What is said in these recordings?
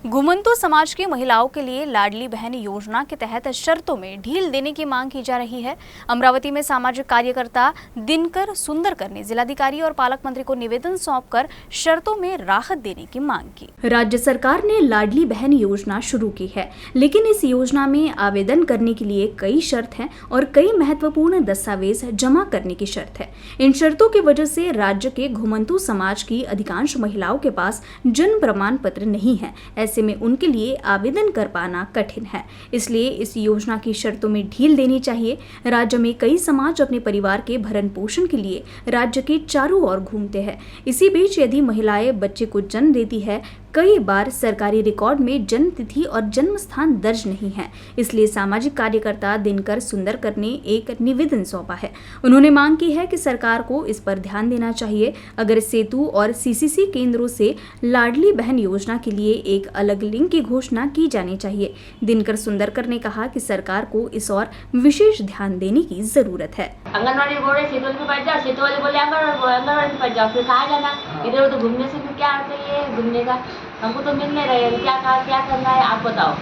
घुमंतू समाज की महिलाओं के लिए लाडली बहन योजना के तहत शर्तों में ढील देने की मांग की जा रही है। अमरावती में सामाजिक कार्यकर्ता दिनकर सुंदरकर ने जिलाधिकारी और पालक मंत्री को निवेदन सौंपकर शर्तों में राहत देने की मांग की। राज्य सरकार ने लाडली बहन योजना शुरू की है, लेकिन इस योजना में आवेदन करने के लिए कई शर्त हैं और कई महत्वपूर्ण दस्तावेज जमा करने की शर्त है। इन शर्तों की वजह से राज्य के घुमंतू समाज की अधिकांश महिलाओं के पास जन्म प्रमाण पत्र नहीं है। ऐसे में उनके लिए आवेदन कर पाना कठिन है, इसलिए इस योजना की शर्तों में ढील देनी चाहिए। राज्य में कई समाज अपने परिवार के भरण पोषण के लिए राज्य के चारों ओर घूमते हैं। इसी बीच यदि महिलाएं बच्चे को जन्म देती है, कई बार सरकारी रिकॉर्ड में जन्म तिथि और जन्म स्थान दर्ज नहीं है, इसलिए सामाजिक कार्यकर्ता दिनकर सुंदरकर ने एक निवेदन सौंपा है। उन्होंने मांग की है कि सरकार को इस पर ध्यान देना चाहिए। अगर सेतु और सीसीसी केंद्रों से लाडली बहन योजना के लिए एक अलग लिंक की घोषणा की जानी चाहिए। दिनकर सुंदरकर ने कहा कि सरकार को इस और विशेष ध्यान देने की जरूरत है। आंगनबाड़ी बोल रहे सेतु के पास जाओ, सेतु वाले बोले आंगनबाड़ी के पास जाओ, फिर कहाँ जाना? इधर उधर घूमने से फिर क्या आता है ये घूमने का? हमको तो मिल नहीं रहे। क्या करना है आप बताओ।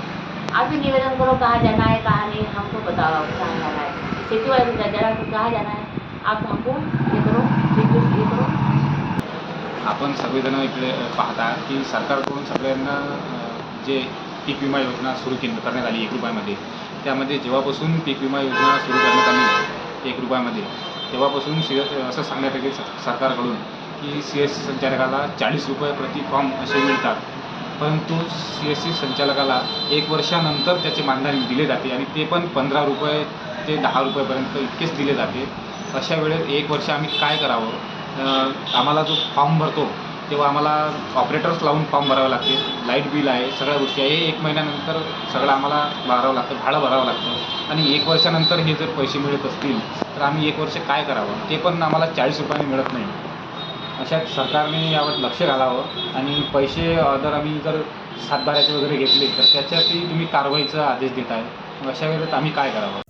आप भी निवेदन करो, कहाँ जाना है कहाँ नहीं, हमको बताओ आप कहाँ जाना है। सेतु वाले को जरा कहाँ जाना है आप हमको ये करो, ये करो। आपण सगळेजण इकडे पाहता की सरकारकडून सगळ्यांना जे पीक विमा योजना सुरू करण्यात आली 1 रुपयामध्ये, त्यामध्ये जेव्हापासून पीक विमा योजना सुरू करण्यात आली 1 रुपयामध्ये, तेव्हापासून असं सांगण्यात येते सरकारकडून की CSC संचालकाला 40 रुपये प्रति फॉर्म असे मिळतात, परंतु CSC संचालकाला 1 वर्षानंतर त्याचे मानधन दिले जाते आणि ते पण 15 रुपये ते 10 रुपयेपर्यंत इतकेच दिले जाते। अशा वेळेत 1 वर्ष आम्ही काय करावं? आम्हाला जो फॉर्म भरतो तेव्हा आम्हाला ऑपरेटर्स लावून फॉर्म भरावे लागते, लाईट बिल आहे, सगळ्या गोष्टी आहे। 1 महिन्यानंतर सगळं आम्हाला भरावं लागतं, भाडं भरावं लागतं आणि 1 वर्षानंतर हे जर पैसे मिळत असतील तर आम्ही 1 वर्ष काय करावं? ते पण आम्हाला 40 रुपयाने मिळत नाही। अशात सरकारने यावर लक्ष घालावं आणि पैसे अदर आम्ही जर सातबाऱ्याचे वगैरे घेतले तर त्याच्यातही तुम्ही कारवाईचा आदेश देत आहे। अशा वेळेत आम्ही काय करावं?